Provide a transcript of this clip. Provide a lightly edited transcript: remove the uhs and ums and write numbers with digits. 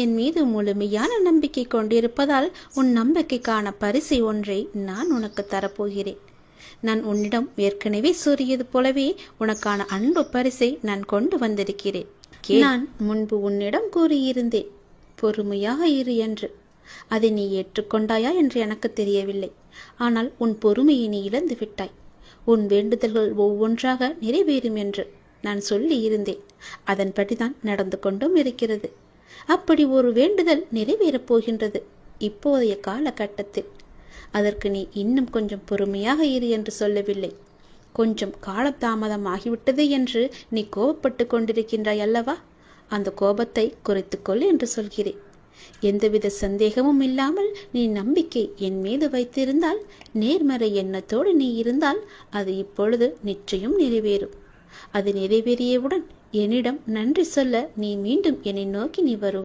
என் மீது முழுமையான நம்பிக்கை கொண்டிருப்பதால் உன் நம்பிக்கைக்கான பரிசை ஒன்றை நான் உனக்கு தரப்போகிறேன். நான் உன்னிடம் ஏற்கனவே கூறியது போலவே உனக்கான அன்பு பரிசை நான் கொண்டு வந்திருக்கிறேன். நான் முன்பு உன்னிடம் கூறியிருந்தேன், பொறுமையாக இரு என்று. அதை நீ ஏற்றுக்கொண்டாயா என்று எனக்கு தெரியவில்லை. ஆனால் உன் பொறுமையை நீ இழந்து விட்டாய். உன் வேண்டுதல்கள் ஒவ்வொன்றாக நிறைவேறும் என்று நான் சொல்லி இருந்தேன். அதன்படிதான் நடந்து கொண்டும் இருக்கிறது. அப்படி ஒரு வேண்டுதல் நிறைவேறப் போகின்றது இப்போதைய காலகட்டத்தில். அதற்கு நீ இன்னும் கொஞ்சம் பொறுமையாக இரு என்று சொல்லவில்லை. கொஞ்சம் காலதாமதம் ஆகிவிட்டது என்று நீ கோபப்பட்டு கொண்டிருக்கின்றாய் அல்லவா? அந்த கோபத்தை குறைத்துக்கொள் என்று சொல்கிறேன். எந்தவித சந்தேகமும் இல்லாமல் நீ நம்பிக்கை என் மீது வைத்திருந்தால், நேர்மறை எண்ணத்தோடு நீ இருந்தால், அது இப்பொழுது நிச்சயம் நிறைவேறும். அது நிறைவேறியவுடன் என்னிடம் நன்றி சொல்ல நீ மீண்டும் என்னை நோக்கி நீ வருவாய்.